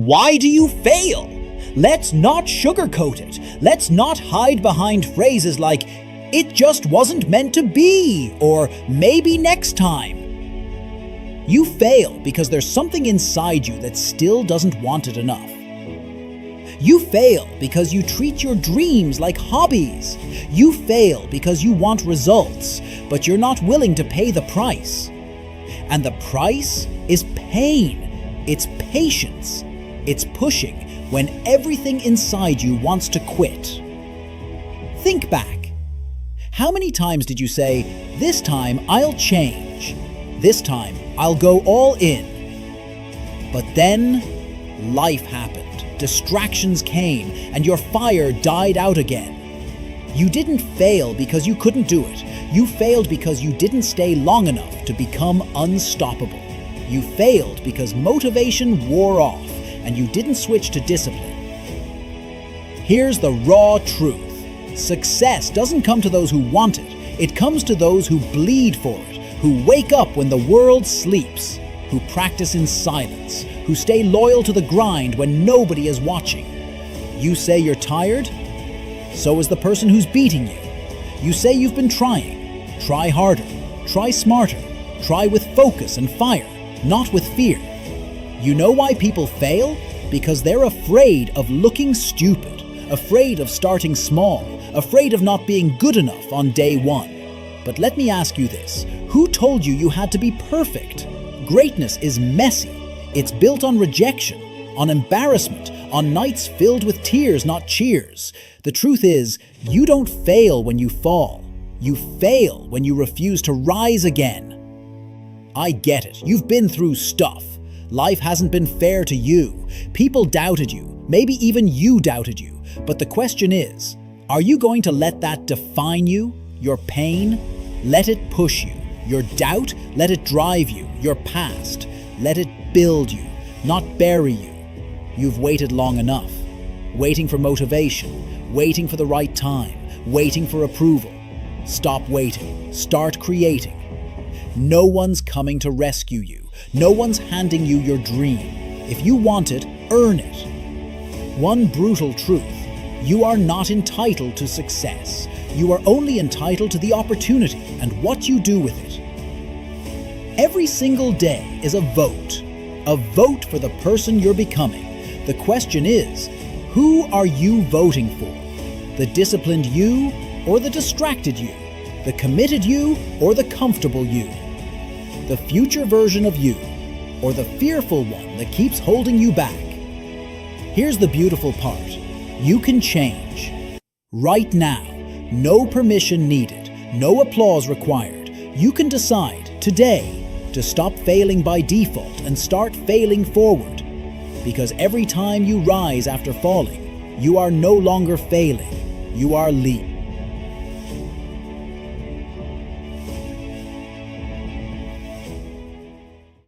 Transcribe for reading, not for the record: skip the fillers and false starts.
Why do you fail? Let's not sugarcoat it. Let's not hide behind phrases like, "It just wasn't meant to be," or "maybe next time." You fail because there's something inside you that still doesn't want it enough. You fail because you treat your dreams like hobbies. You fail because you want results, but you're not willing to pay the price. And the price is pain. It's patience. It's pushing when everything inside you wants to quit. Think back. How many times did you say, "This time I'll change. This time I'll go all in"? But then life happened. Distractions came, and your fire died out again. You didn't fail because you couldn't do it. You failed because you didn't stay long enough to become unstoppable. You failed because motivation wore off, and you didn't switch to discipline. Here's the raw truth. Success doesn't come to those who want it. It comes to those who bleed for it, who wake up when the world sleeps, who practice in silence, who stay loyal to the grind when nobody is watching. You say you're tired? So is the person who's beating you. You say you've been trying. Try harder. Try smarter. Try with focus and fire, not with fear. You know why people fail? Because they're afraid of looking stupid, afraid of starting small, afraid of not being good enough on day one. But let me ask you this. Who told you you had to be perfect? Greatness is messy. It's built on rejection, on embarrassment, on nights filled with tears, not cheers. The truth is, you don't fail when you fall. You fail when you refuse to rise again. I get it. You've been through stuff. Life hasn't been fair to you. People doubted you. Maybe even you doubted you. But the question is, are you going to let that define you? Your pain? Let it push you. Your doubt? Let it drive you. Your past? Let it build you, not bury you. You've waited long enough. Waiting for motivation. Waiting for the right time. Waiting for approval. Stop waiting. Start creating. No one's coming to rescue you. No one's handing you your dream. If you want it, earn it. One brutal truth. You are not entitled to success. You are only entitled to the opportunity and what you do with it. Every single day is a vote for the person you're becoming. The question is, who are you voting for? The disciplined you or the distracted you? The committed you or the comfortable you? The future version of you or the fearful one that keeps holding you back? Here's the beautiful part. You can change. Right now. No permission needed. No applause required. You can decide today to stop failing by default and start failing forward. Because every time you rise after falling, you are no longer failing. You are leaping.